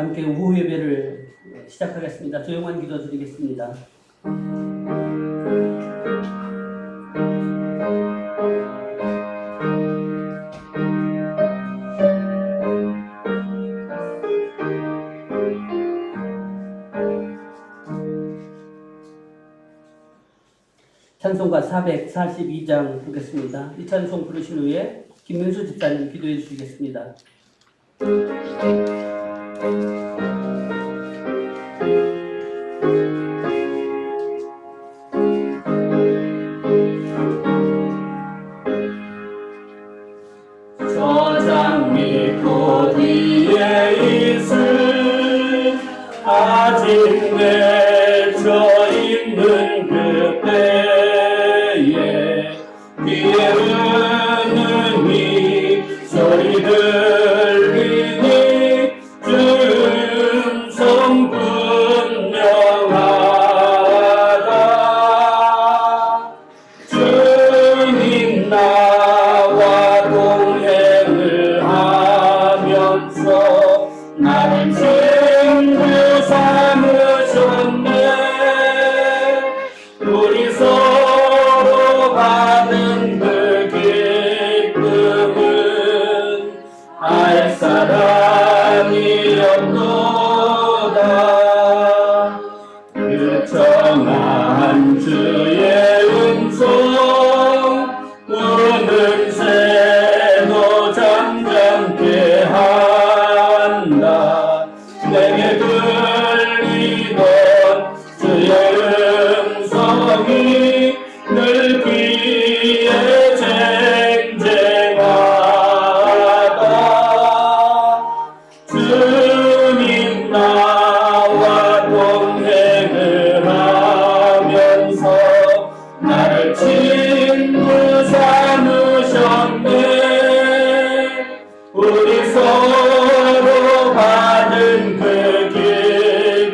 함께 오후 예배를 시작하겠습니다. 조용한 기도 드리겠습니다. 찬송가 442장 보겠습니다. 이 찬송 부르신 후에 김민수 집사님 기도해 주시겠습니다. 저장 밑 뒤에 있을 아직 맺혀 있는 그때에 귀에 흐르는 이 소리 들리니 주의 음성 분명하다. 주님 나와 동행을 하면서 나를 친구 삼으셨네. 우리 서로 받은 그 기쁨은 알 사람이 없도다. 그 청한 주의 음성 우는 새도 잠잠케 한다. 내게 들리던 주의 음성이 늘 귀에 쟁쟁하다. 주님 나와 동행을 하면서 나를 친구 삼으셨네. 우리 서로 받은 그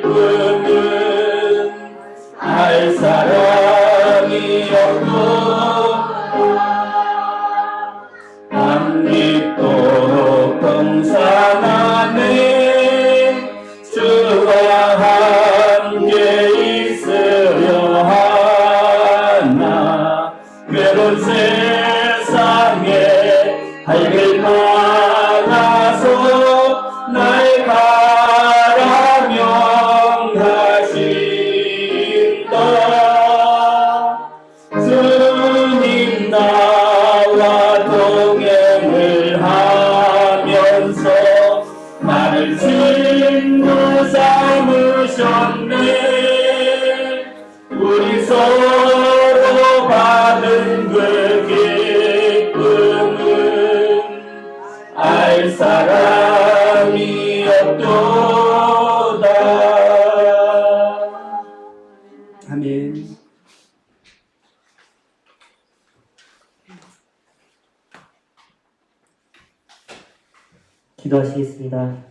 기쁨은 알 사람이 없도다. 밤늦도록 동산 안에 주와 함께 있으려 하나. 괴로운 세상에 밝을 많아서 날 바라명하신다. 주님 나와 동행을 하면서 나를 친구 삼으셨네. 우리 서로 받은 그 기쁨은 알 사람이 없도다. 아멘. 기도하시겠습니다.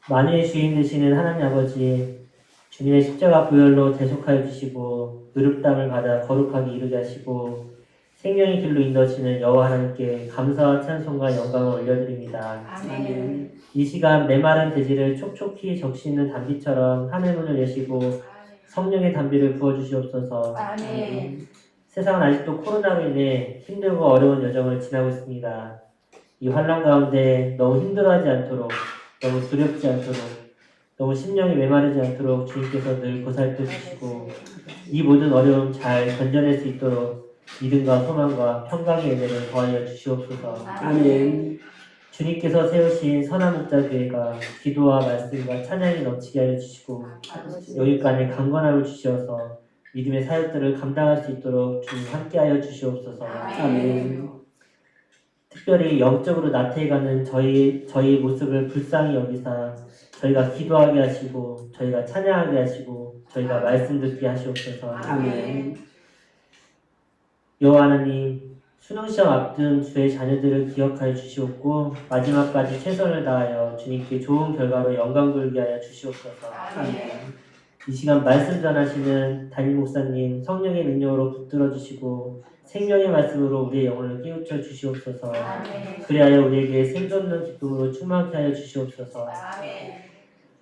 만유의 주인 되시는 하나님 아버지, 주님의 십자가 보혈로 대속하여 주시고 의롭다함을 받아 거룩하게 이루게 하시고 생명의 길로 인도하시는 여호와 하나님께 감사와 찬송과 영광을 올려드립니다. 아멘. 이 시간 메마른 대지를 촉촉히 적시는 단비처럼 하늘문을 여시고 성령의 단비를 부어주시옵소서. 아멘. 세상은 아직도 코로나로 인해 힘들고 어려운 여정을 지나고 있습니다. 이 환란 가운데 너무 힘들어하지 않도록, 너무 두렵지 않도록, 너무 심령이 메마르지 않도록 주님께서 늘 보살펴 주시고 이 모든 어려움 잘 견뎌낼 수 있도록 믿음과 소망과 평강의 은혜를 더하여 주시옵소서. 아멘. 주님께서 세우신 선한 목자교회가 기도와 말씀과 찬양이 넘치게 하여 주시고 여기까지 강건함을 주시어서 믿음의 사역들을 감당할 수 있도록 주님 함께하여 주시옵소서. 아멘. 특별히 영적으로 나태해가는 저희 모습을 불쌍히 여기사 저희가 기도하게 하시고 저희가 찬양하게 하시고 저희가 말씀 듣게 하시옵소서. 아멘. 여호와 하나님, 수능시험 앞둔 주의 자녀들을 기억하여 주시옵고 마지막까지 최선을 다하여 주님께 좋은 결과로 영광 돌게 하여 주시옵소서. 아멘. 이 시간 말씀 전하시는 담임 목사님 성령의 능력으로 붙들어 주시고 생명의 말씀으로 우리의 영혼을 깨우쳐 주시옵소서. 그리하여 우리에게 생존는 기쁨으로 충만케 하여 주시옵소서.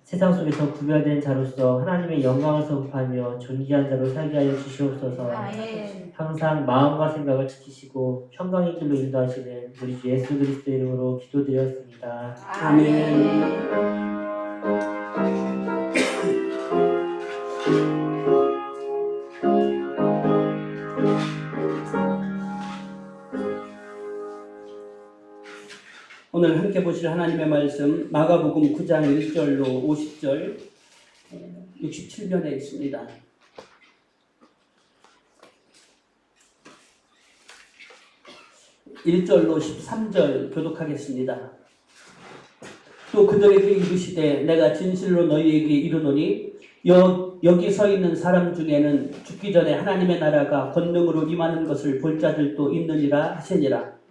세상 속에서 구별된 자로서 하나님의 영광을 선포하며 존귀한 자로 살게 하여 주시옵소서. 항상 마음과 생각을 지키시고 평강의 길로 인도하시는 우리 주 예수 그리스도의 이름으로 기도드렸습니다. 아멘. 오늘 함께 보실 하나님의 말씀 마가복음 9장 1절로 50절 67편에 있습니다. (1절로) 13절 교독하겠습니다. 또 그들에게 이르시되 내가 진실로 너희에게 이르노니 여기 서 있는 사람 중에는 죽기 전에 하나님의 나라가 권능으로 임하는 것을 볼 자들도 있느니라 하시니라.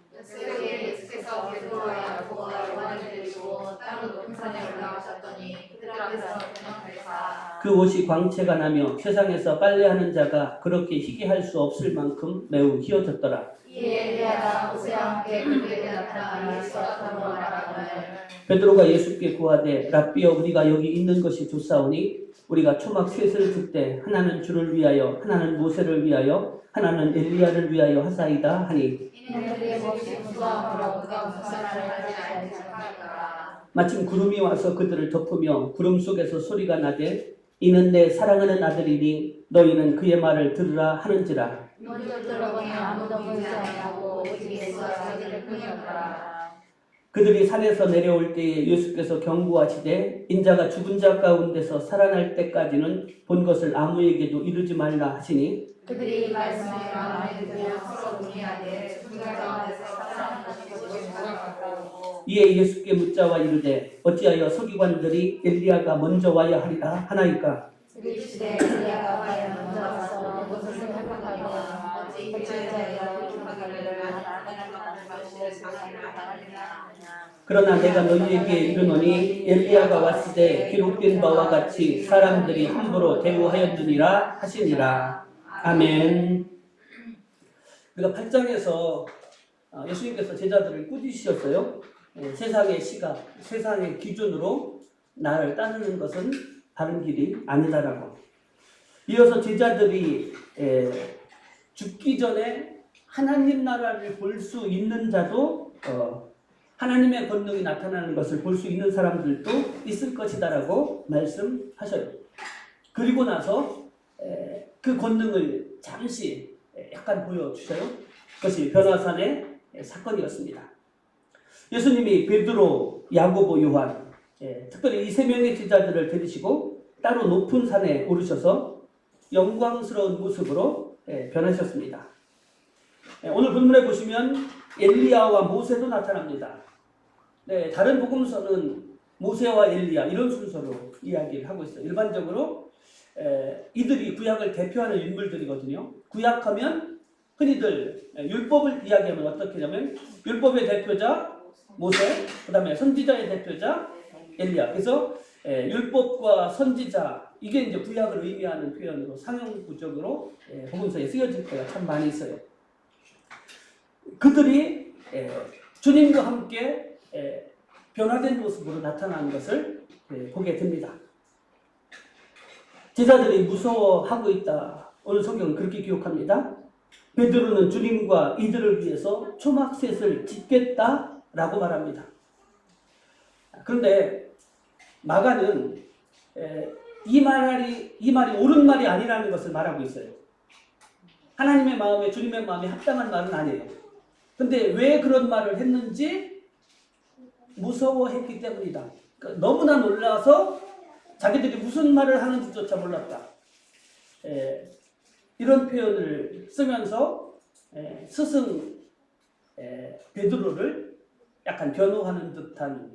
그 옷이 광채가 나며 세상에서 빨래하는 자가 그렇게 희게 할 수 없을 만큼 매우 희어졌더라. 베드로가 예수께 구하되 랍비여 우리가 여기 있는 것이 좋사오니 우리가 초막 셋을 줄 때 하나는 주를 위하여 하나는 모세를 위하여 하나는 엘리야를 위하여 하사이다 하니 마침 구름이 와서 그들을 덮으며 구름 속에서 소리가 나되 이는 내 사랑하는 아들이니 너희는 그의 말을 들으라 하는지라. 그들이 산에서 내려올 때에 예수께서 경고하시되 인자가 죽은 자 가운데서 살아날 때까지는 본 것을 아무에게도 이르지 말라 하시니 그들이 이 말씀을 마음에 들으며 서로 논의하되 죽은 자 가운데서 살아난 것이 무엇이고 이에 예수께 묻자와 이르되 어찌하여 서기관들이 엘리야가 먼저 와야 하리라 하나이까. 이르시되 엘리야가 과연 먼저 와서 무엇을 회복하며 어찌 이스라엘과 교통하기를 하나님을 만난 것을 상하리라. 그러나 내가 너희에게 이르노니 엘리야가 왔을 때 기록된 바와 같이 사람들이 함부로 대우하였느니라 하시니라. 아멘. 우리가 8장에서 예수님께서 제자들을 꾸짖으셨어요. 세상의 시각, 세상의 기준으로 나를 따르는 것은 다른 길이 아니다라고. 이어서 제자들이 죽기 전에 하나님 나라를 볼 수 있는 자도 하나님의 권능이 나타나는 것을 볼 수 있는 사람들도 있을 것이다라고 말씀하셔요. 그리고 나서 그 권능을 잠시 약간 보여주셔요. 그것이 변화산의 사건이었습니다. 예수님이 베드로, 야고보, 요한, 특별히 이 세 명의 제자들을 데리시고 따로 높은 산에 오르셔서 영광스러운 모습으로 변하셨습니다. 오늘 본문에 보시면 엘리야와 모세도 나타납니다. 다른 복음서는 모세와 엘리야 이런 순서로 이야기를 하고 있어요. 일반적으로 이들이 구약을 대표하는 인물들이거든요. 구약하면 흔히들 율법을 이야기하면 어떻게 하냐면 율법의 대표자 모세, 그 다음에 선지자의 대표자 엘리야. 그래서 율법과 선지자 이게 이제 구약을 의미하는 표현으로 상형구적으로 복음서에 쓰여질 때가 참 많이 있어요. 그들이 주님과 함께 변화된 모습으로 나타나는 것을 보게 됩니다. 제자들이 무서워하고 있다. 오늘 성경은 그렇게 기록합니다. 베드로는 주님과 이들을 위해서 초막셋을 짓겠다라고 말합니다. 그런데 마가는 이 말이 옳은 말이 아니라는 것을 말하고 있어요. 하나님의 마음에 주님의 마음에 합당한 말은 아니에요. 근데 왜 그런 말을 했는지 무서워했기 때문이다. 그러니까 너무나 놀라서 자기들이 무슨 말을 하는지조차 몰랐다. 이런 표현을 쓰면서 스승 베드로를 약간 변호하는 듯한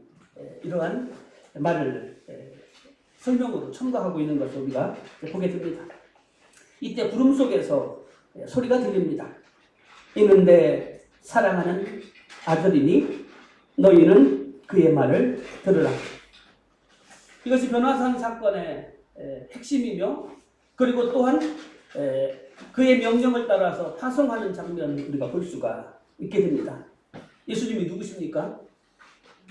이러한 말을 설명으로 첨가하고 있는 것을 우리가 보게 됩니다. 이때 구름 속에서 소리가 들립니다. 이는 내 사랑하는 아들이니 너희는 그의 말을 들으라. 이것이 변화산 사건의 핵심이며 그리고 또한 그의 명령을 따라서 파송하는 장면을 우리가 볼 수가 있게 됩니다. 예수님이 누구십니까?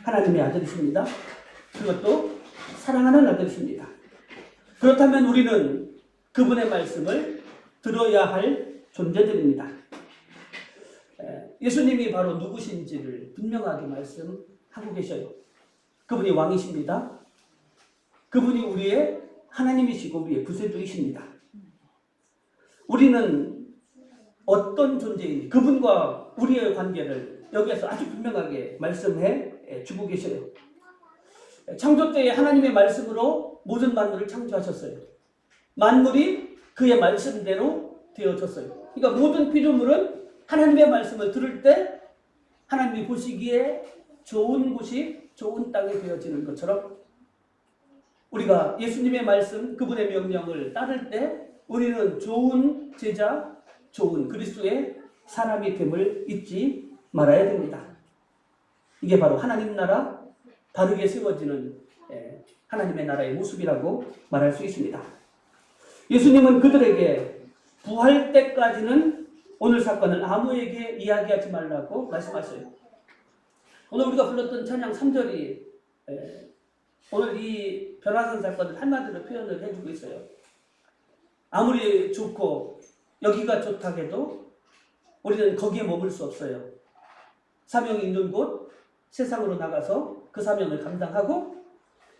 하나님의 아들이십니다. 그것도 사랑하는 아들이십니다. 그렇다면 우리는 그분의 말씀을 들어야 할 존재들입니다. 예수님이 바로 누구신지를 분명하게 말씀하고 계셔요. 그분이 왕이십니다. 그분이 우리의 하나님이시고 우리의 구세주이십니다. 우리는 어떤 존재인지 그분과 우리의 관계를 여기에서 아주 분명하게 말씀해 주고 계셔요. 창조 때에 하나님의 말씀으로 모든 만물을 창조하셨어요. 만물이 그의 말씀대로 되어졌어요. 그러니까 모든 피조물은 하나님의 말씀을 들을 때 하나님이 보시기에 좋은 곳이 좋은 땅이 되어지는 것처럼 우리가 예수님의 말씀, 그분의 명령을 따를 때 우리는 좋은 제자, 좋은 그리스도의 사람이 됨을 잊지 말아야 됩니다. 이게 바로 하나님 나라 바르게 세워지는 하나님의 나라의 모습이라고 말할 수 있습니다. 예수님은 그들에게 부활 때까지는 오늘 사건을 아무에게 이야기하지 말라고 말씀하셔요. 오늘 우리가 불렀던 찬양 3절이 오늘 이 변화산 사건을 한마디로 표현을 해주고 있어요. 아무리 좋고 여기가 좋다고 해도 우리는 거기에 머물 수 없어요. 사명이 있는 곳, 세상으로 나가서 그 사명을 감당하고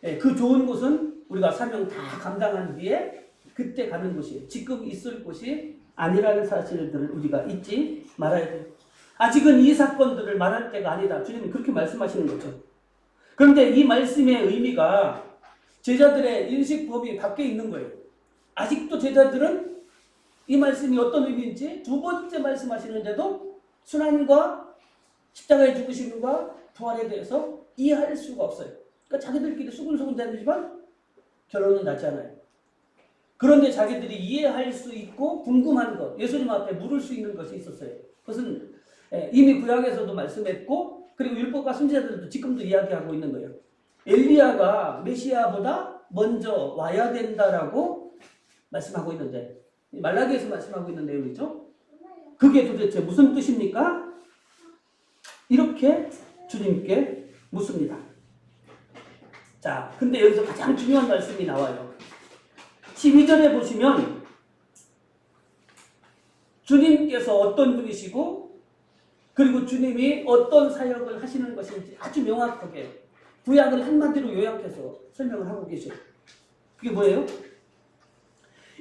그 좋은 곳은 우리가 사명 다 감당한 뒤에 그때 가는 곳이 지금 있을 곳이 아니라는 사실들을 우리가 잊지 말아야 돼요. 아직은 이 사건들을 말할 때가 아니다. 주님은 그렇게 말씀하시는 거죠. 그런데 이 말씀의 의미가 제자들의 인식 범위 밖에 있는 거예요. 아직도 제자들은 이 말씀이 어떤 의미인지 두 번째 말씀하시는데도 순환과 십자가의 죽으심과 부활에 대해서 이해할 수가 없어요. 그러니까 자기들끼리 수근수근 대지만 결론은 나지 않아요. 그런데 자기들이 이해할 수 있고 궁금한 것, 예수님 앞에 물을 수 있는 것이 있었어요. 그것은 이미 구약에서도 말씀했고 그리고 율법과 선지자들도 지금도 이야기하고 있는 거예요. 엘리야가 메시아보다 먼저 와야 된다라고 말씀하고 있는데 말라기에서 말씀하고 있는 내용이죠. 그게 도대체 무슨 뜻입니까? 이렇게 주님께 묻습니다. 자, 근데 여기서 가장 중요한 말씀이 나와요. 12절에 보시면 주님께서 어떤 분이시고 그리고 주님이 어떤 사역을 하시는 것인지 아주 명확하게 구약을 한마디로 요약해서 설명을 하고 계셔요. 그게 뭐예요?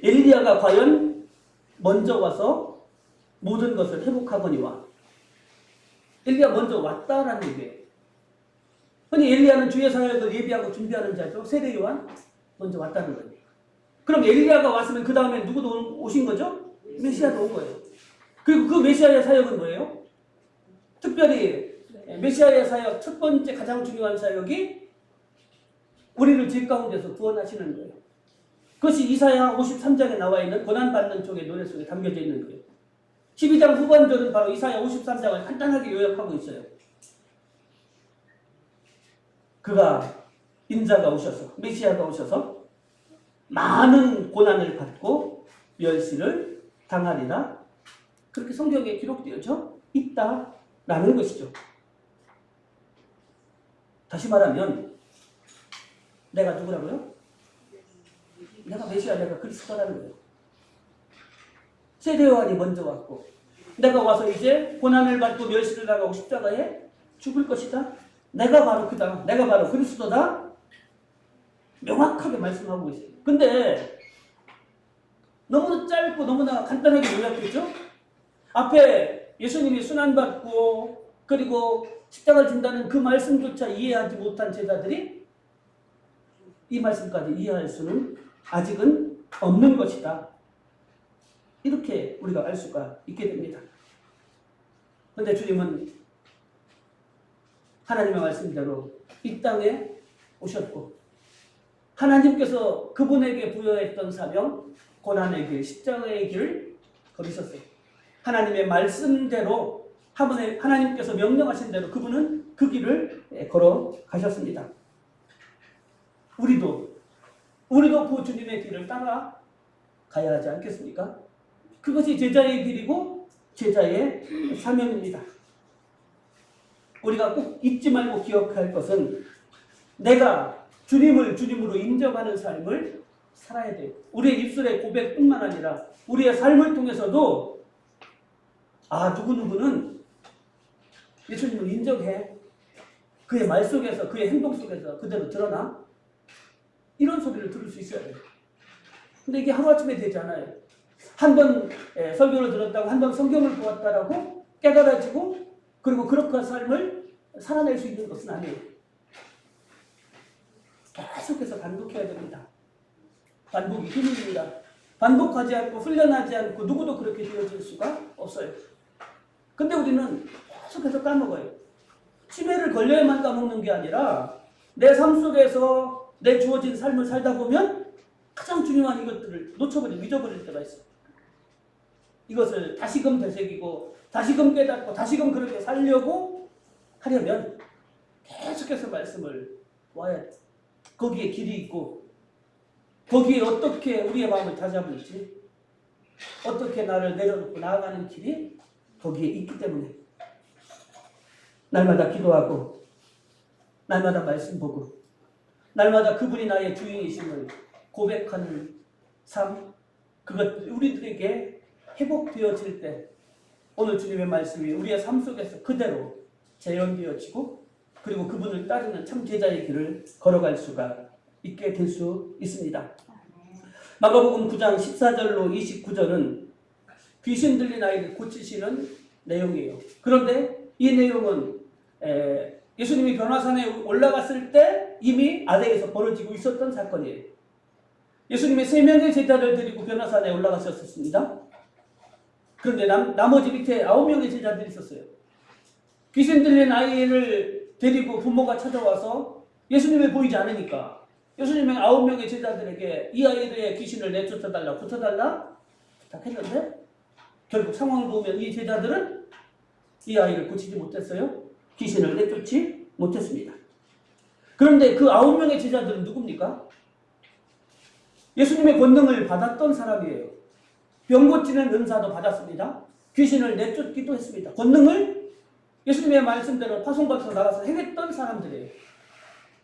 엘리야가 과연 먼저 와서 모든 것을 회복하거니와 엘리야 먼저 왔다라는 얘기예요. 흔히 엘리야는 주의 사역을 예비하고 준비하는 자죠. 세례 요한 먼저 왔다는 거예요. 그럼 엘리야가 왔으면 그 다음에 누구도 오신 거죠? 메시아도 온 거예요. 그리고 그 메시아의 사역은 뭐예요? 특별히 메시아의 사역 첫 번째 가장 중요한 사역이 우리를 죄 가운데서 구원하시는 거예요. 그것이 이사야 53장에 나와 있는 고난받는 쪽의 노래 속에 담겨져 있는 거예요. 12장 후반절은 바로 이사야 53장을 간단하게 요약하고 있어요. 그가 인자가 오셔서 메시아가 오셔서 많은 고난을 받고 멸시를 당하리라. 그렇게 성경에 기록되어져 있다라는 것이죠. 다시 말하면 내가 누구라고요? 내가 메시아, 내가 그리스도라는 거예요. 세례 요한이 먼저 왔고 내가 와서 이제 고난을 받고 멸시를 당하고 십자가에 죽을 것이다. 내가 바로 그다. 내가 바로 그리스도다. 명확하게 말씀하고 있어요. 근데 너무 짧고 너무나 간단하게 요약했죠? 앞에 예수님이 순환받고 그리고 십자가를 진다는 그 말씀조차 이해하지 못한 제자들이 이 말씀까지 이해할 수는 아직은 없는 것이다. 이렇게 우리가 알 수가 있게 됩니다. 그런데 주님은 하나님의 말씀대로 이 땅에 오셨고 하나님께서 그분에게 부여했던 사명, 고난의 길, 십자가의 길을 걸으셨어요. 하나님의 말씀대로 하나님께서 명령하신 대로 그분은 그 길을 걸어가셨습니다. 우리도 우리도 그 주님의 길을 따라 가야 하지 않겠습니까? 그것이 제자의 길이고 제자의 사명입니다. 우리가 꼭 잊지 말고 기억할 것은 내가 주님을 주님으로 인정하는 삶을 살아야 돼요. 우리의 입술의 고백뿐만 아니라 우리의 삶을 통해서도 누구누구는 예수님을 인정해. 그의 말 속에서 그의 행동 속에서 그대로 드러나. 이런 소리를 들을 수 있어야 돼요. 근데 이게 하루아침에 되지 않아요. 한 번 설교를 들었다고 한 번 성경을 보았다라고 깨달아지고 그리고 그렇게 삶을 살아낼 수 있는 것은 아니에요. 계속해서 반복해야 됩니다. 반복이 힘입니다. 반복하지 않고 훈련하지 않고 누구도 그렇게 되어질 수가 없어요. 근데 우리는 계속해서 까먹어요. 치매를 걸려야만 까먹는 게 아니라 내 삶 속에서 내 주어진 삶을 살다 보면 가장 중요한 이것들을 잊어버릴 때가 있어요. 이것을 다시금 되새기고 다시금 깨닫고 다시금 그렇게 살려고 하려면 계속해서 말씀을 와야 돼. 거기에 길이 있고 거기에 어떻게 우리의 마음을 다잡을지 어떻게 나를 내려놓고 나아가는 길이 거기에 있기 때문에 날마다 기도하고 날마다 말씀 보고 날마다 그분이 나의 주인이심을 고백하는 삶, 그것 우리들에게 회복되어질 때 오늘 주님의 말씀이 우리의 삶 속에서 그대로 재현되어지고 그리고 그분을 따르는 참 제자의 길을 걸어갈 수가 있게 될 수 있습니다. 마가복음 9장 14절로 29절은 귀신 들린 아이를 고치시는 내용이에요. 그런데 이 내용은 예수님이 변화산에 올라갔을 때 이미 아래에서 벌어지고 있었던 사건이에요. 예수님이 3명의 제자를 데리고 변화산에 올라가셨습니다. 그런데 나머지 밑에 9명의 제자들이 있었어요. 귀신 들린 아이를 데리고 부모가 찾아와서 예수님이 보이지 않으니까 예수님의 9명의 제자들에게 이 아이의 귀신을 내쫓아달라, 고쳐달라 부탁했는데 결국 상황을 보면 이 제자들은 이 아이를 고치지 못했어요. 귀신을 내쫓지 못했습니다. 그런데 그 9명의 제자들은 누굽니까? 예수님의 권능을 받았던 사람이에요. 병 고치는 은사도 받았습니다. 귀신을 내쫓기도 했습니다. 권능을 예수님의 말씀대로 파송받아서 나가서 행했던 사람들이에요.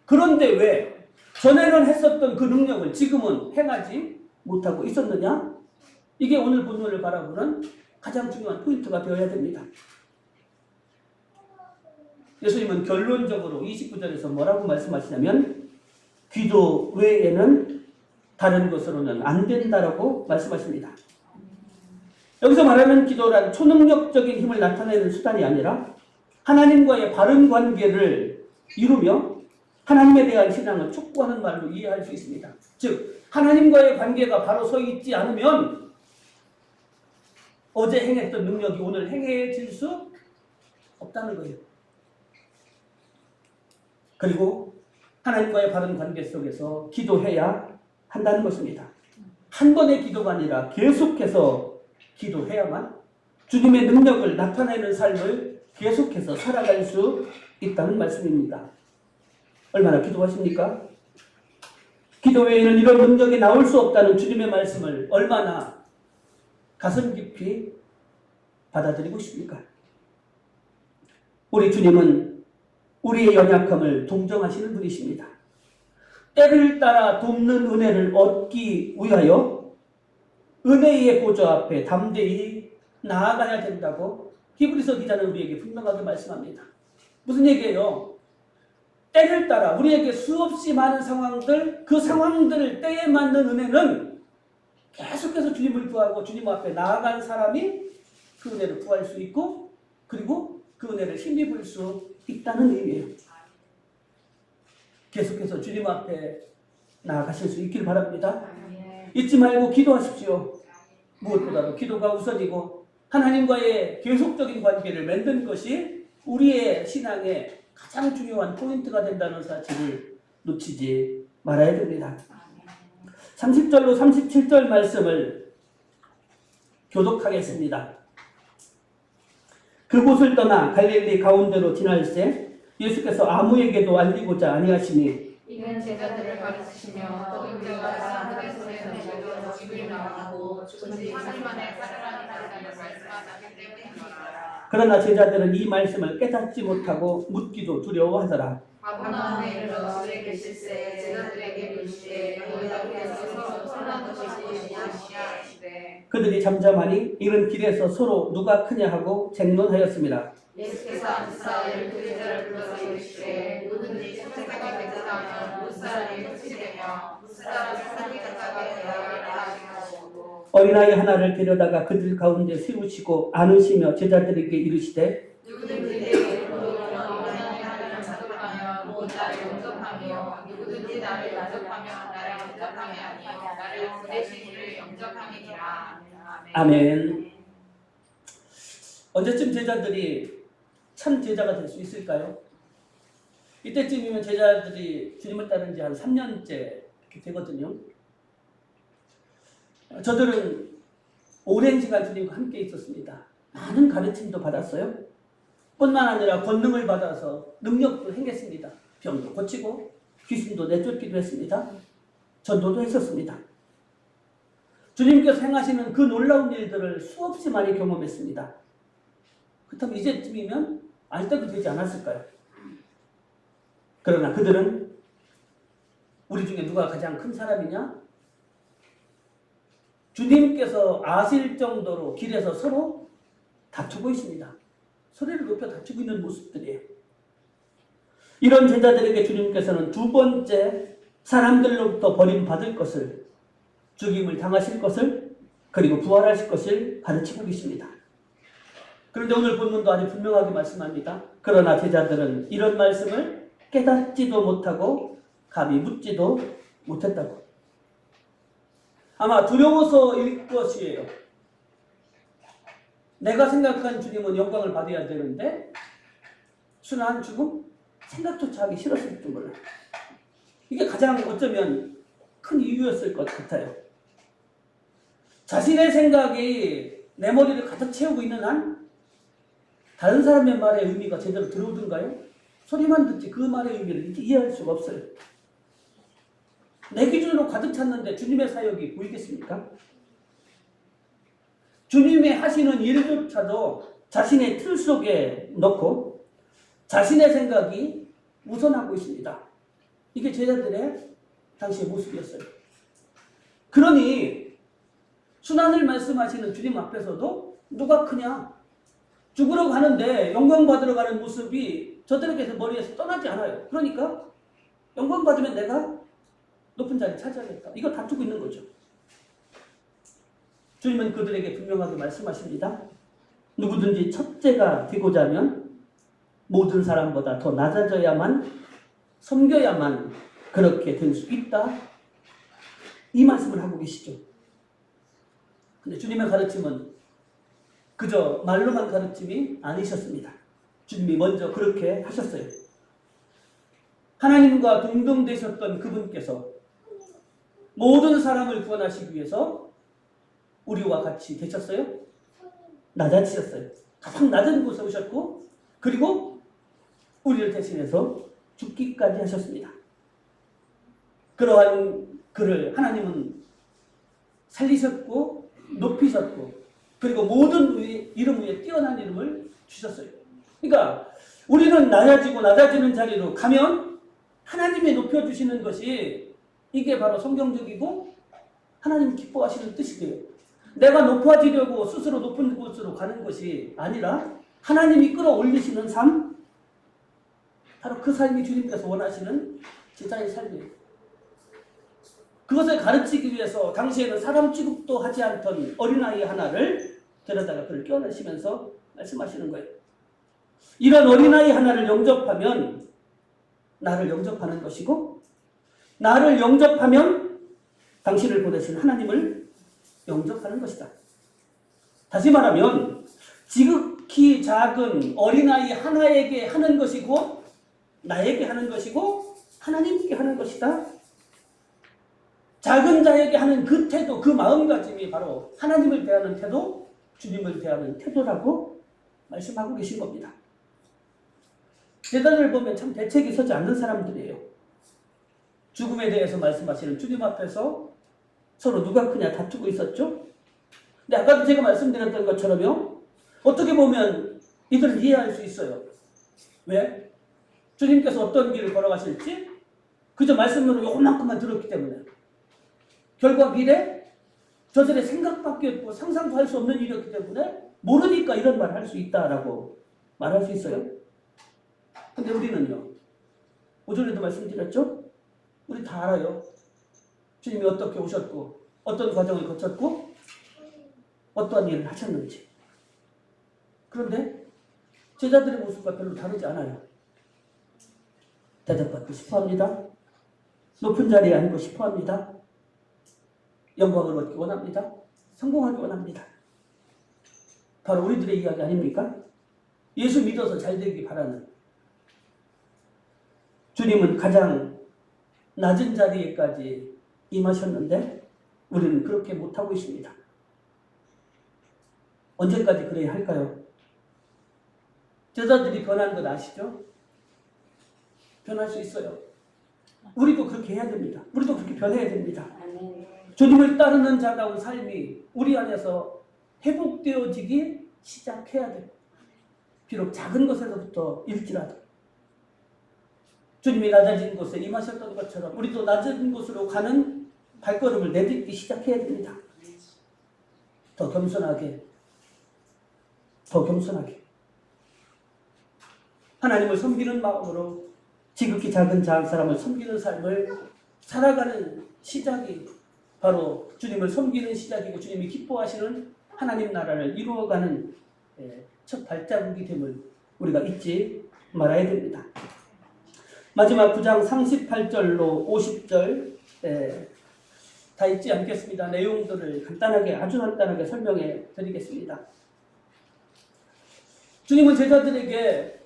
그런데 왜 전에는 했었던 그 능력을 지금은 행하지 못하고 있었느냐? 이게 오늘 본문을 바라보는 가장 중요한 포인트가 되어야 됩니다. 예수님은 결론적으로 29절에서 뭐라고 말씀하시냐면 기도 외에는 다른 것으로는 안 된다라고 말씀하십니다. 여기서 말하는 기도란 초능력적인 힘을 나타내는 수단이 아니라 하나님과의 바른 관계를 이루며 하나님에 대한 신앙을 촉구하는 말로 이해할 수 있습니다. 즉 하나님과의 관계가 바로 서 있지 않으면 어제 행했던 능력이 오늘 행해질 수 없다는 거예요. 그리고 하나님과의 바른 관계 속에서 기도해야 한다는 것입니다. 한 번의 기도가 아니라 계속해서 기도해야만 주님의 능력을 나타내는 삶을 계속해서 살아갈 수 있다는 말씀입니다. 얼마나 기도하십니까? 기도 외에는 이런 능력이 나올 수 없다는 주님의 말씀을 얼마나 가슴 깊이 받아들이고 있습니까? 우리 주님은 우리의 연약함을 동정하시는 분이십니다. 때를 따라 돕는 은혜를 얻기 위하여 은혜의 보좌 앞에 담대히 나아가야 된다고 히브리서 기자는 우리에게 분명하게 말씀합니다. 무슨 얘기예요? 때를 따라 우리에게 수없이 많은 상황들, 그 상황들 때에 맞는 은혜는 계속해서 주님을 구하고 주님 앞에 나아간 사람이 그 은혜를 구할 수 있고 그리고 그 은혜를 힘입을 수 있다는 의미예요. 계속해서 주님 앞에 나아가실 수 있길 바랍니다. 잊지 말고 기도하십시오. 무엇보다도 기도가 우선이고 하나님과의 계속적인 관계를 맺는 것이 우리의 신앙의 가장 중요한 포인트가 된다는 사실을 놓치지 말아야 됩니다. 30절로 37절 말씀을 교독하겠습니다. 그곳을 떠나 갈릴리 가운데로 지날새 예수께서 아무에게도 알리고자 아니하시니 이는 제자들을 가르치시며 또 인자가 사람들의 손에서 잡혀 죽임을 당하고 죽은 지 3일 만에 살아나리라는 말씀하셨기 때문이라. 그러나 제자들은 이 말씀을 깨닫지 못하고 묻기도 두려워하더라. 가버나움에 이르러 집에 계실새 제자들에게 이르시되 너희들께서 서로 선한 것이 무엇이냐 하시되 그들이 잠잠하니 이른 길에서 서로 누가 크냐 하고 쟁론하였습니다. 예수께서 앉으사 12제자를 불러서 이르시되 누구든지 첫째까지 맺으면 무사람이 끝이 되며 무사람이 사사기까지 되어야 하시고 어린아이 하나를 데려다가 그들 가운데 세우시고 안으시며 제자들에게 이르시되 누구든지 내게 물어오면 어린아이 하나를 자극하며 곧 나를 영접하며 누구든지 나를 영접하면 나를 영접함이 아니요 나를 보내신 이를 영접함이니라. 아멘. 언제쯤 제자들이 참 제자가 될 수 있을까요? 이때쯤이면 제자들이 주님을 따른 지 한 3년째 이렇게 되거든요. 저들은 오랜 시간 주님과 함께 있었습니다. 많은 가르침도 받았어요. 뿐만 아니라 권능을 받아서 능력도 행했습니다. 병도 고치고 귀신도 내쫓기도 했습니다. 전도도 했었습니다. 주님께서 행하시는 그 놀라운 일들을 수없이 많이 경험했습니다. 그렇다면 이제쯤이면 알 때도 되지 않았을까요? 그러나 그들은 우리 중에 누가 가장 큰 사람이냐? 주님께서 아실 정도로 길에서 서로 다투고 있습니다. 소리를 높여 다투고 있는 모습들이에요. 이런 제자들에게 주님께서는 두 번째 사람들로부터 버림받을 것을, 죽임을 당하실 것을, 그리고 부활하실 것을 가르치고 계십니다. 그런데 오늘 본문도 아주 분명하게 말씀합니다. 그러나 제자들은 이런 말씀을 깨닫지도 못하고 감히 묻지도 못했다고. 아마 두려워서일 것이에요. 내가 생각한 주님은 영광을 받아야 되는데 순한 죽음? 생각조차 하기 싫었을 줄 몰라요. 이게 가장 어쩌면 큰 이유였을 것 같아요. 자신의 생각이 내 머리를 가득 채우고 있는 한 다른 사람의 말의 의미가 제대로 들어오던가요? 소리만 듣지 그 말의 의미를 이해할 수가 없어요. 내 기준으로 가득 찼는데 주님의 사역이 보이겠습니까? 주님의 하시는 일조차도 자신의 틀 속에 넣고 자신의 생각이 우선하고 있습니다. 이게 제자들의 당시의 모습이었어요. 그러니 순환을 말씀하시는 주님 앞에서도 누가 크냐? 죽으러 가는데 영광 받으러 가는 모습이 저들에게서 머리에서 떠나지 않아요. 그러니까 영광 받으면 내가 높은 자리 차지하겠다. 이거 다투고 있는 거죠. 주님은 그들에게 분명하게 말씀하십니다. 누구든지 첫째가 되고자 하면 모든 사람보다 더 낮아져야만, 섬겨야만 그렇게 될 수 있다. 이 말씀을 하고 계시죠. 근데 주님의 가르침은 그저 말로만 가르침이 아니셨습니다. 주님이 먼저 그렇게 하셨어요. 하나님과 동등되셨던 그분께서 모든 사람을 구원하시기 위해서 우리와 같이 되셨어요. 낮아지셨어요. 가장 낮은 곳에 오셨고 그리고 우리를 대신해서 죽기까지 하셨습니다. 그러한 그를 하나님은 살리셨고 높이셨고 그리고 모든 이름 위에 뛰어난 이름을 주셨어요. 그러니까 우리는 낮아지고 낮아지는 자리로 가면 하나님이 높여주시는 것이 이게 바로 성경적이고 하나님 기뻐하시는 뜻이에요. 내가 높아지려고 스스로 높은 곳으로 가는 것이 아니라 하나님이 끌어올리시는 삶, 바로 그 삶이 주님께서 원하시는 제자의 삶이에요. 그것을 가르치기 위해서 당시에는 사람 취급도 하지 않던 어린아이 하나를 데려다가 그를 껴안으시면서 말씀하시는 거예요. 이런 어린아이 하나를 영접하면 나를 영접하는 것이고 나를 영접하면 당신을 보내신 하나님을 영접하는 것이다. 다시 말하면 지극히 작은 어린아이 하나에게 하는 것이고 나에게 하는 것이고 하나님께 하는 것이다. 작은 자에게 하는 그 태도, 그 마음가짐이 바로 하나님을 대하는 태도, 주님을 대하는 태도라고 말씀하고 계신 겁니다. 제자들을 보면 참 대책이 서지 않는 사람들이에요. 죽음에 대해서 말씀하시는 주님 앞에서 서로 누가 크냐 다투고 있었죠. 근데 아까도 제가 말씀드렸던 것처럼요. 어떻게 보면 이들을 이해할 수 있어요. 왜? 주님께서 어떤 길을 걸어가실지 그저 말씀으로 요만큼만 들었기 때문에 결과 미래 저들의 생각밖에 없고 상상도 할 수 없는 일이었기 때문에 모르니까 이런 말을 할 수 있다라고 말할 수 있어요. 근데 우리는요. 오전에도 말씀드렸죠? 우리 다 알아요. 주님이 어떻게 오셨고 어떤 과정을 거쳤고 어떠한 일을 하셨는지. 그런데 제자들의 모습과 별로 다르지 않아요. 대접받고 싶어합니다. 높은 자리에 앉고 싶어합니다. 영광을 얻기 원합니다. 성공하기 원합니다. 바로 우리들의 이야기 아닙니까? 예수 믿어서 잘 되기 바라는. 주님은 가장 낮은 자리에까지 임하셨는데 우리는 그렇게 못하고 있습니다. 언제까지 그래야 할까요? 제자들이 변한 건 아시죠? 변할 수 있어요. 우리도 그렇게 해야 됩니다. 우리도 그렇게 변해야 됩니다. 주님을 따르는 자다운 삶이 우리 안에서 회복되어지기 시작해야 돼요. 비록 작은 것에서부터 일지라도. 주님이 낮아진 곳에 임하셨던 것처럼 우리도 낮은 곳으로 가는 발걸음을 내딛기 시작해야 됩니다. 더 겸손하게, 더 겸손하게. 하나님을 섬기는 마음으로 지극히 작은 사람을 섬기는 삶을 살아가는 시작이 바로 주님을 섬기는 시작이고 주님이 기뻐하시는 하나님 나라를 이루어가는 첫 발자국이 됨을 우리가 잊지 말아야 됩니다. 마지막 9장 38절로 50절 다 읽지 않겠습니다. 내용들을 간단하게 아주 간단하게 설명해 드리겠습니다. 주님은 제자들에게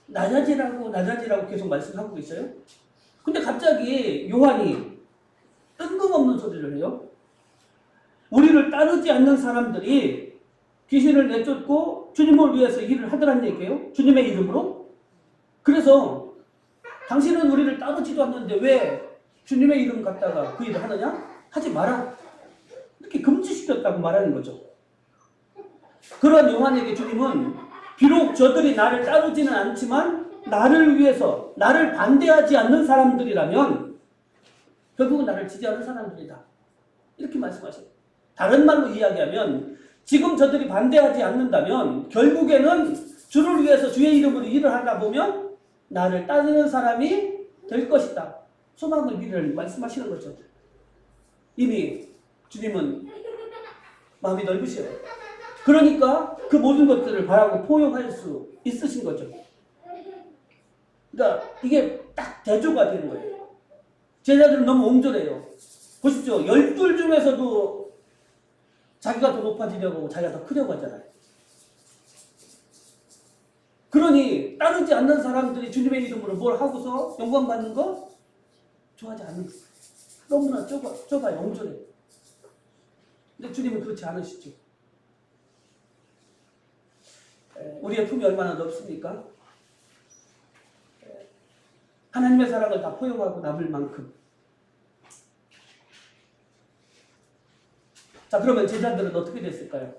낮아지라고 계속 말씀하고 있어요. 근데 갑자기 요한이 뜬금없는 소리를 해요. 우리를 따르지 않는 사람들이 귀신을 내쫓고 주님을 위해서 일을 하더란 얘기예요. 주님의 이름으로. 그래서 당신은 우리를 따르지도 않는데 왜 주님의 이름 갖다가 그 일을 하느냐? 하지 마라. 이렇게 금지시켰다고 말하는 거죠. 그런 요한에게 주님은 비록 저들이 나를 따르지는 않지만 나를 위해서 나를 반대하지 않는 사람들이라면 결국은 나를 지지하는 사람들이다. 이렇게 말씀하셔요. 다른 말로 이야기하면 지금 저들이 반대하지 않는다면 결국에는 주를 위해서 주의 이름으로 일을 하다 보면 나를 따르는 사람이 될 것이다. 소망을 미래를 말씀하시는 거죠. 이미 주님은 마음이 넓으셔요. 그러니까 그 모든 것들을 바라고 포용할 수 있으신 거죠. 그러니까 이게 딱 대조가 되는 거예요. 제자들은 너무 옹졸해요. 보십시오. 12 중에서도 자기가 더 높아지려고 하고 자기가 더 크려고 하잖아요. 그러니 따르지 않는 사람들이 주님의 이름으로 뭘 하고서 영광 받는 거 좋아하지 않는 거예요. 너무나 좁아요. 옹졸해요. 근데 주님은 그렇지 않으시죠. 우리의 품이 얼마나 넓습니까? 하나님의 사랑을 다 포용하고 남을 만큼. 자, 그러면 제자들은 어떻게 됐을까요?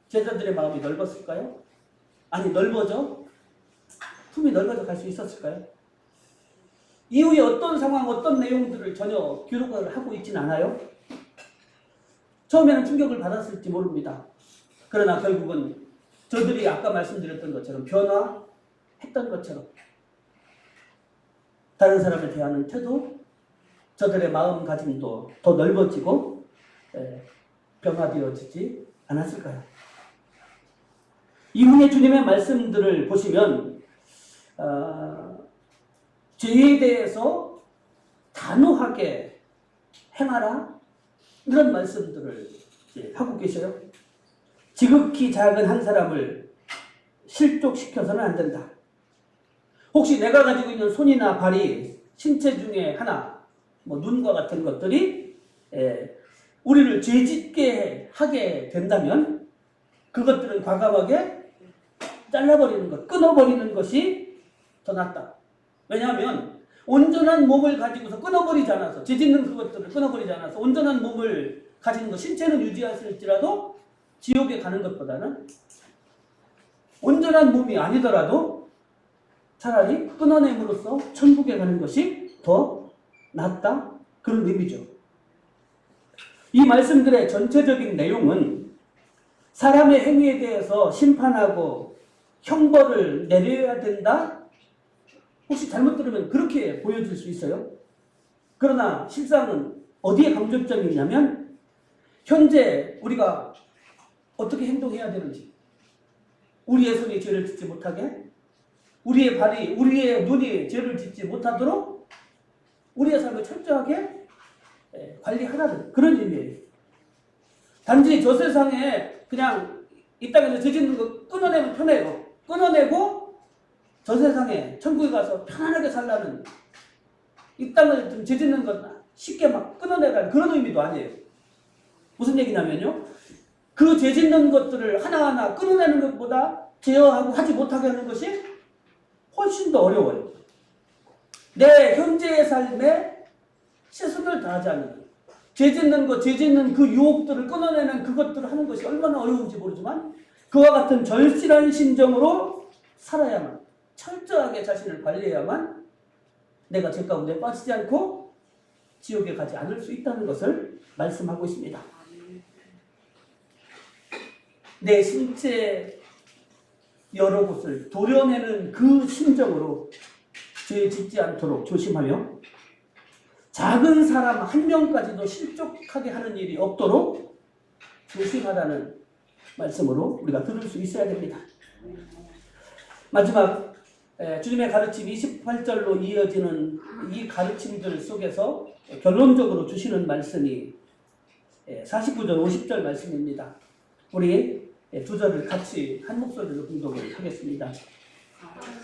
제자들의 마음이 넓었을까요? 아니, 넓어져? 품이 넓어져 갈 수 있었을까요? 이후에 어떤 상황, 어떤 내용들을 전혀 기록을 하고 있지는 않아요. 처음에는 충격을 받았을지 모릅니다. 그러나 결국은 저들이 아까 말씀드렸던 것처럼 변화했던 것처럼 다른 사람을 대하는 태도, 저들의 마음가짐도 더 넓어지고 변화되어지지 않았을까요? 이후에 주님의 말씀들을 보시면 죄에 대해서 단호하게 행하라 이런 말씀들을 하고 계셔요. 지극히 작은 한 사람을 실족시켜서는 안 된다. 혹시 내가 가지고 있는 손이나 발이 신체 중에 하나, 눈과 같은 것들이 우리를 죄짓게 하게 된다면 그것들은 과감하게 잘라버리는 것, 끊어버리는 것이 더 낫다. 왜냐하면 온전한 몸을 가지고서 끊어버리지 않아서, 죄짓는 그것들을 끊어버리지 않아서 온전한 몸을 가지는 것, 신체는 유지하실지라도 지옥에 가는 것보다는 온전한 몸이 아니더라도 차라리 끊어냄으로써 천국에 가는 것이 더 낫다, 그런 의미죠. 이 말씀들의 전체적인 내용은 사람의 행위에 대해서 심판하고 형벌을 내려야 된다? 혹시 잘못 들으면 그렇게 보여질 수 있어요. 그러나 실상은 어디에 강조점이 있냐면 현재 우리가 어떻게 행동해야 되는지, 우리의 손이 죄를 짓지 못하게, 우리의 발이, 우리의 눈이 죄를 짓지 못하도록 우리의 삶을 철저하게 관리하라는 그런 의미예요. 단지 저 세상에 그냥 이 땅에서 죄 짓는 거 끊어내면 편해요. 끊어내고 저 세상에 천국에 가서 편안하게 살라는, 이 땅을 좀 죄 짓는 건 쉽게 막 끊어내라는 그런 의미도 아니에요. 무슨 얘기냐면요, 그 죄 짓는 것들을 하나하나 끊어내는 것보다 제어하고 하지 못하게 하는 것이 훨씬 더 어려워요. 내 현재의 삶에 최선을 다하지 않는, 죄 짓는 것, 죄 짓는 그 유혹들을 끊어내는 그것들을 하는 것이 얼마나 어려운지 모르지만 그와 같은 절실한 심정으로 살아야만, 철저하게 자신을 관리해야만 내가 죄 가운데 빠지지 않고 지옥에 가지 않을 수 있다는 것을 말씀하고 있습니다. 내 신체 여러 곳을 도려내는 그 심정으로 죄 짓지 않도록 조심하며 작은 사람 한 명까지도 실족하게 하는 일이 없도록 조심하라는 말씀으로 우리가 들을 수 있어야 됩니다. 마지막 주님의 가르침 28절로 이어지는 이 가르침들 속에서 결론적으로 주시는 말씀이 49절 50절 말씀입니다. 우리 두 절을 같이 한 목소리로 공독을 하겠습니다.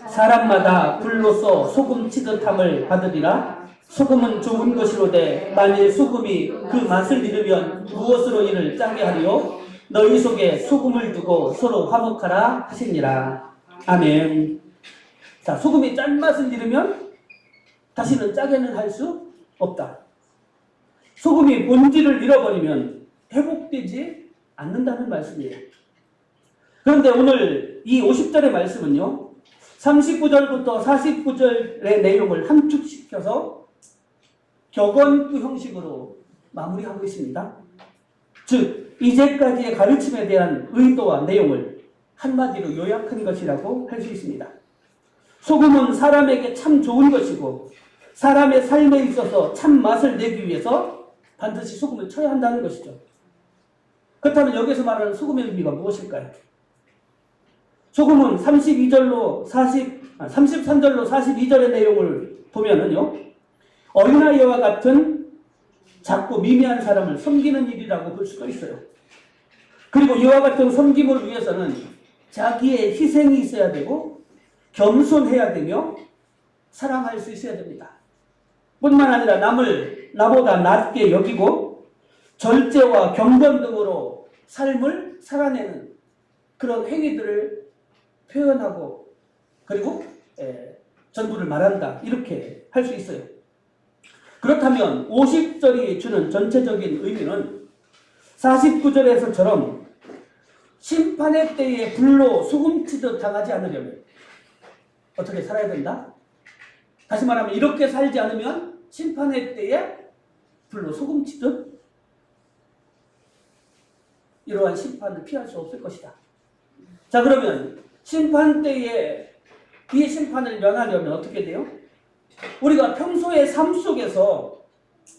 사람마다 불로써 소금 치듯함을 받으리라. 소금은 좋은 것이로되 만일 소금이 그 맛을 잃으면 무엇으로 이를 짜게 하리요? 너희 속에 소금을 두고 서로 화목하라 하시니라. 아멘. 자, 소금이 짠맛을 잃으면 다시는 짜게는 할 수 없다. 소금이 본질을 잃어버리면 회복되지 않는다는 말씀이에요. 그런데 오늘 이 50절의 말씀은요, 39절부터 49절의 내용을 함축시켜서 격언구 형식으로 마무리하고 있습니다. 즉, 이제까지의 가르침에 대한 의도와 내용을 한마디로 요약한 것이라고 할 수 있습니다. 소금은 사람에게 참 좋은 것이고 사람의 삶에 있어서 참 맛을 내기 위해서 반드시 소금을 쳐야 한다는 것이죠. 그렇다면 여기서 말하는 소금의 의미가 무엇일까요? 소금은 33절로 42절의 내용을 보면은요, 어린아이와 같은 작고 미미한 사람을 섬기는 일이라고 볼 수도 있어요. 그리고 이와 같은 섬김을 위해서는 자기의 희생이 있어야 되고 겸손해야 되며 사랑할 수 있어야 됩니다. 뿐만 아니라 남을 나보다 낮게 여기고 절제와 경건 등으로 삶을 살아내는 그런 행위들을 표현하고 그리고 전부를 말한다, 이렇게 할 수 있어요. 그렇다면 50절이 주는 전체적인 의미는 49절에서처럼 심판의 때에 불로 소금치듯 당하지 않으려면 어떻게 살아야 된다? 다시 말하면 이렇게 살지 않으면 심판의 때에 불로 소금치듯 이러한 심판을 피할 수 없을 것이다. 자, 그러면 심판 때에 이 심판을 면하려면 어떻게 돼요? 우리가 평소의 삶 속에서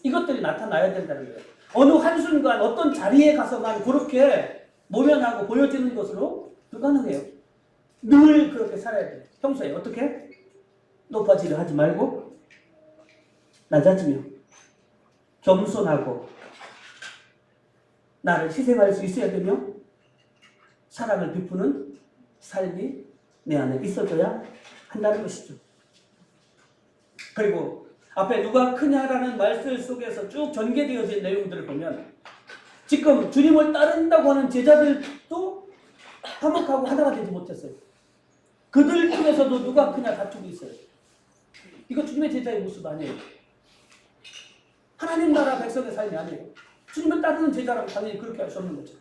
이것들이 나타나야 된다는 거예요. 어느 한순간 어떤 자리에 가서만 그렇게 모면하고 보여지는 것으로 불가능해요. 늘 그렇게 살아야 돼요. 평소에 어떻게? 높아지려 하지 말고 낮아지며 겸손하고 나를 희생할 수 있어야 되며 사랑을 베푸는 삶이 내 안에 있어져야 한다는 것이죠. 그리고 앞에 누가 크냐라는 말씀 속에서 쭉 전개되어진 내용들을 보면 지금 주님을 따른다고 하는 제자들도 화목하고 하나가 되지 못했어요. 그들 중에서도 누가 크냐 다투고 있어요. 이거 주님의 제자의 모습 아니에요. 하나님 나라 백성의 삶이 아니에요. 주님을 따르는 제자라면 당연히 그렇게 할 수 없는 거죠.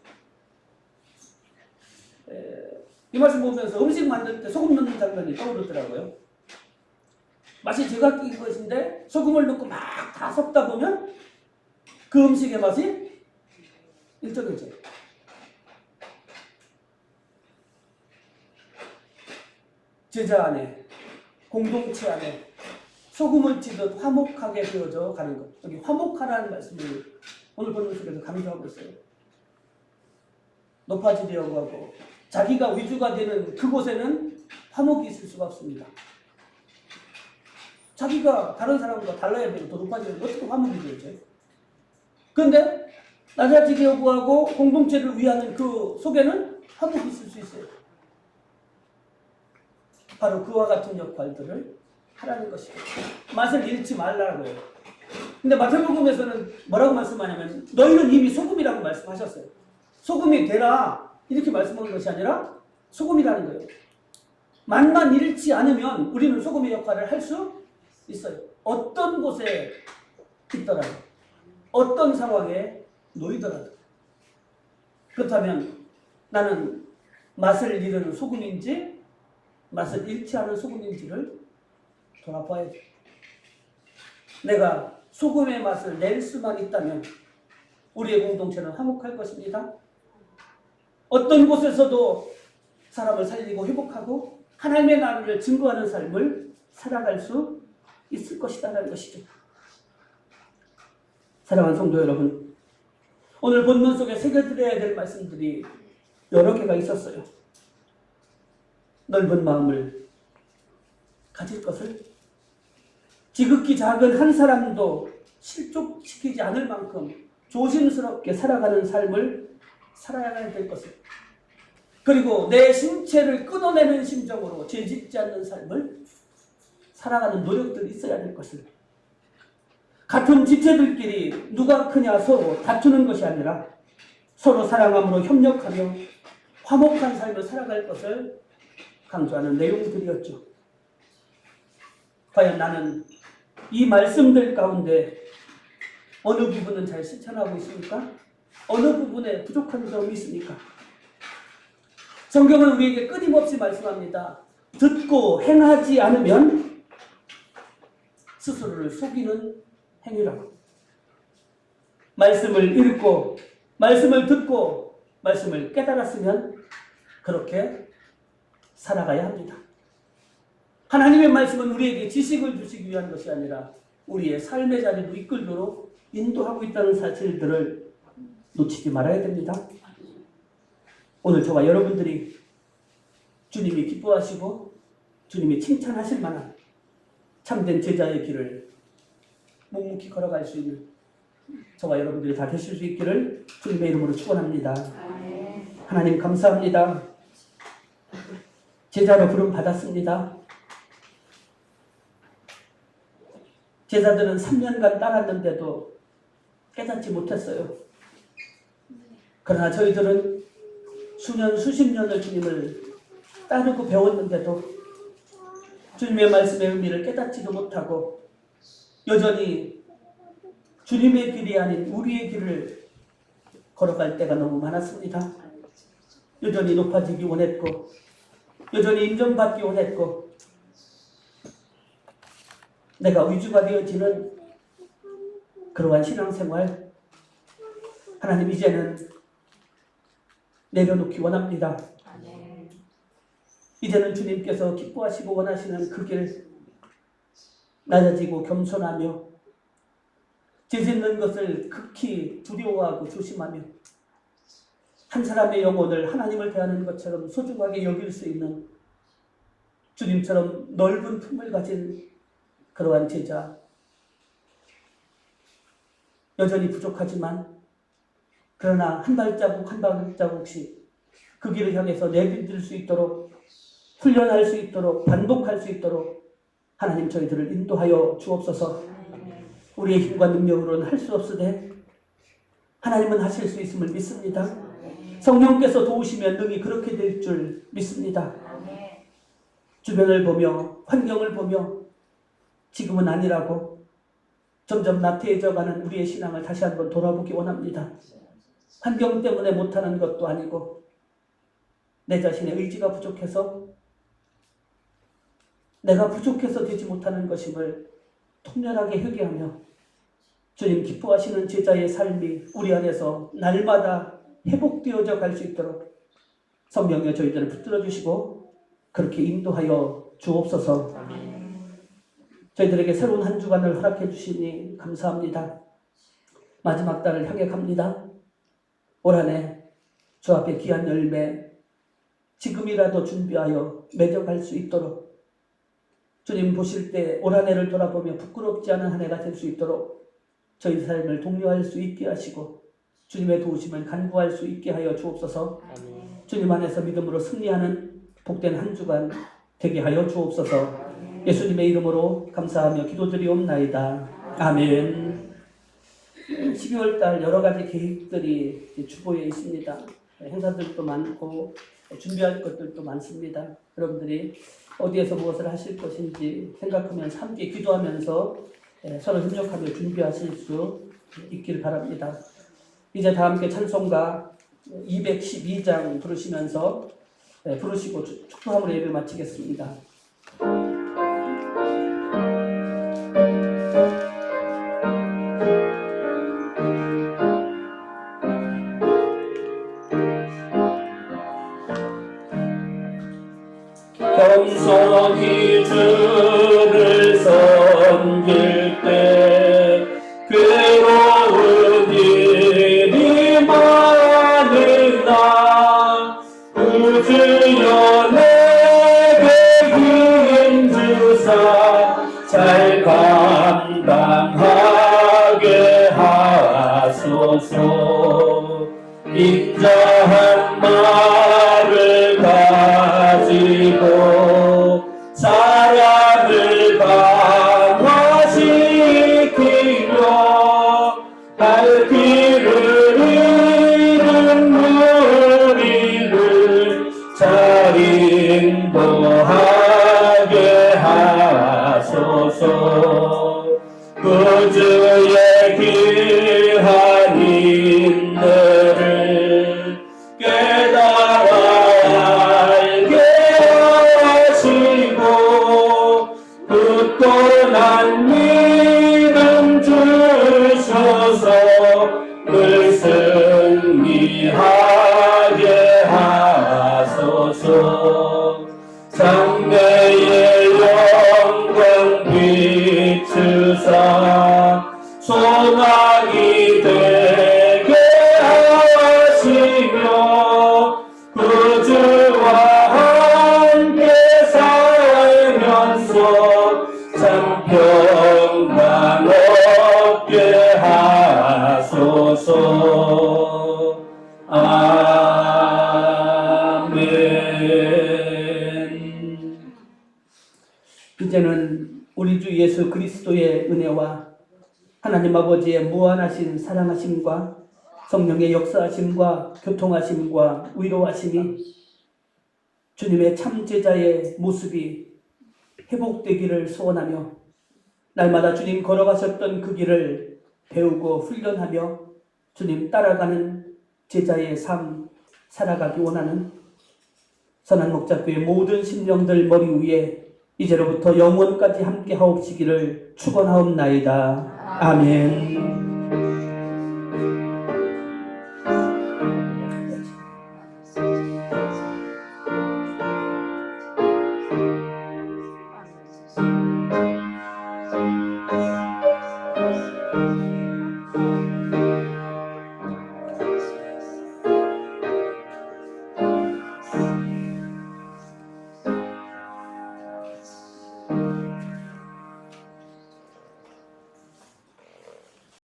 이 말씀 보면서 음식 만들 때 소금 넣는 장면이 떠오르더라고요. 맛이 제각기인 것인데 소금을 넣고 막 다 섞다 보면 그 음식의 맛이 일정해져요. 제자 안에, 공동체 안에 소금을 치듯 화목하게 되어져 가는 것. 여기 화목하라는 말씀을 오늘 본문 속에서 강조하고 있어요. 높아지려고 하고 자기가 위주가 되는 그곳에는 화목이 있을 수가 없습니다. 자기가 다른 사람과 달라야 되고 더 높아지면 어떻게 화목이 되죠? 그런데 낮아지려고 하고 공동체를 위하는 그 속에는 화목이 있을 수 있어요. 바로 그와 같은 역할들을 하라는 것이고 맛을 잃지 말라고요. 근데 마태복음에서는 뭐라고 말씀하냐면 너희는 이미 소금이라고 말씀하셨어요. 소금이 되라 이렇게 말씀하는 것이 아니라 소금이라는 거예요. 맛만 잃지 않으면 우리는 소금의 역할을 할 수 있어요. 어떤 곳에 있더라도 어떤 상황에 놓이더라도. 그렇다면 나는 맛을 잃은 소금인지 맛을 잃지 않은 소금인지를 돌아봐야 돼. 내가 소금의 맛을 낼 수만 있다면 우리의 공동체는 화목할 것입니다. 어떤 곳에서도 사람을 살리고 회복하고 하나님의 나라를 증거하는 삶을 살아갈 수 있을 것이다라는 것이죠. 사랑하는 성도 여러분, 오늘 본문 속에 새겨드려야 될 말씀들이 여러 개가 있었어요. 넓은 마음을 가질 것을, 지극히 작은 한 사람도 실족시키지 않을 만큼 조심스럽게 살아가는 삶을 살아야 될 것을, 그리고 내 신체를 끊어내는 심정으로 죄짓지 않는 삶을 살아가는 노력들이 있어야 될 것을, 같은 지체들끼리 누가 크냐 서로 다투는 것이 아니라 서로 사랑함으로 협력하며 화목한 삶을 살아갈 것을 강조하는 내용들이었죠. 과연 나는 이 말씀들 가운데 어느 부분은 잘 실천하고 있습니까? 어느 부분에 부족한 점이 있습니까? 성경은 우리에게 끊임없이 말씀합니다. 듣고 행하지 않으면 스스로를 속이는 행위라고. 말씀을 읽고 말씀을 듣고 말씀을 깨달았으면 그렇게 살아가야 합니다. 하나님의 말씀은 우리에게 지식을 주시기 위한 것이 아니라 우리의 삶의 자리로 이끌도록 인도하고 있다는 사실들을 놓치지 말아야 됩니다. 오늘 저와 여러분들이 주님이 기뻐하시고 주님이 칭찬하실 만한 참된 제자의 길을 묵묵히 걸어갈 수 있는 저와 여러분들이 다 되실 수 있기를 주님의 이름으로 축원합니다. 하나님 감사합니다. 제자로 부름 받았습니다. 제자들은 3년간 따랐는데도 깨닫지 못했어요. 그러나 저희들은 수년 수십 년을 주님을 따르고 배웠는데도 주님의 말씀의 의미를 깨닫지도 못하고 여전히 주님의 길이 아닌 우리의 길을 걸어갈 때가 너무 많았습니다. 여전히 높아지기 원했고 여전히 인정받기 원했고 내가 위주가 되어지는 그러한 신앙생활, 하나님 이제는 내려놓기 원합니다. 이제는 주님께서 기뻐하시고 원하시는 그 길, 낮아지고 겸손하며 죄짓는 것을 극히 두려워하고 조심하며 한 사람의 영혼을 하나님을 대하는 것처럼 소중하게 여길 수 있는 주님처럼 넓은 품을 가진 그러한 제자, 여전히 부족하지만 그러나 한 발자국 한 발자국씩 그 길을 향해서 내딛을 수 있도록, 훈련할 수 있도록, 반복할 수 있도록 하나님 저희들을 인도하여 주옵소서. 우리의 힘과 능력으로는 할 수 없으되 하나님은 하실 수 있음을 믿습니다. 성령께서 도우시면 능히 그렇게 될 줄 믿습니다. 주변을 보며 환경을 보며 지금은 아니라고 점점 나태해져가는 우리의 신앙을 다시 한번 돌아보기 원합니다. 환경 때문에 못하는 것도 아니고 내 자신의 의지가 부족해서 내가 부족해서 되지 못하는 것임을 통렬하게 회개하며 주님 기뻐하시는 제자의 삶이 우리 안에서 날마다 회복되어져 갈 수 있도록 성령여 저희들을 붙들어 주시고 그렇게 인도하여 주옵소서. 저희들에게 새로운 한 주간을 허락해 주시니 감사합니다. 마지막 달을 향해 갑니다. 올 한 해 주 앞에 귀한 열매 지금이라도 준비하여 맺어갈 수 있도록 주님 보실 때 올 한 해를 돌아보며 부끄럽지 않은 한 해가 될 수 있도록 저희 삶을 독려할 수 있게 하시고 주님의 도우심을 간구할 수 있게 하여 주옵소서. 주님 안에서 믿음으로 승리하는 복된 한 주간 되게 하여 주옵소서. 예수님의 이름으로 감사하며 기도드리옵나이다. 아멘. 12월 달 여러 가지 계획들이 주보에 있습니다. 행사들도 많고 준비할 것들도 많습니다. 여러분들이 어디에서 무엇을 하실 것인지 생각하면서 함께 기도하면서 서로 협력하며 준비하실 수 있기를 바랍니다. 이제 다 함께 찬송가 212장 부르시면서 부르시고 축도함으로 예배 마치겠습니다. 겸손히 주를 섬길 때 괴로운 일이 많으나 우주여 내게 힘 주사 잘 감당하게 하소서. 인자한 말을 가지고 사랑을 강화시키며 발길을 잃은 우리를 잘 인도하게 하소서. 그 주의 귀한 인내를 깨달아 알게 하시고 굳건한 믿음 주셔서 늘 승리하게 하소서. 장래의 영광 비추사 소망이 되게 하시며 그 주와 함께 살면서 참 평강 얻게 하소서. 아멘. 이제는 우리 주 예수 그리스도의 은혜와 하나님 아버지의 무한하신 사랑하심과 성령의 역사하심과 교통하심과 위로하심이 주님의 참제자의 모습이 회복되기를 소원하며 날마다 주님 걸어가셨던 그 길을 배우고 훈련하며 주님 따라가는 제자의 삶 살아가기 원하는 선한 목자교회 모든 심령들 머리 위에 이제로부터 영원까지 함께 하옵시기를 축원하옵나이다. 아멘.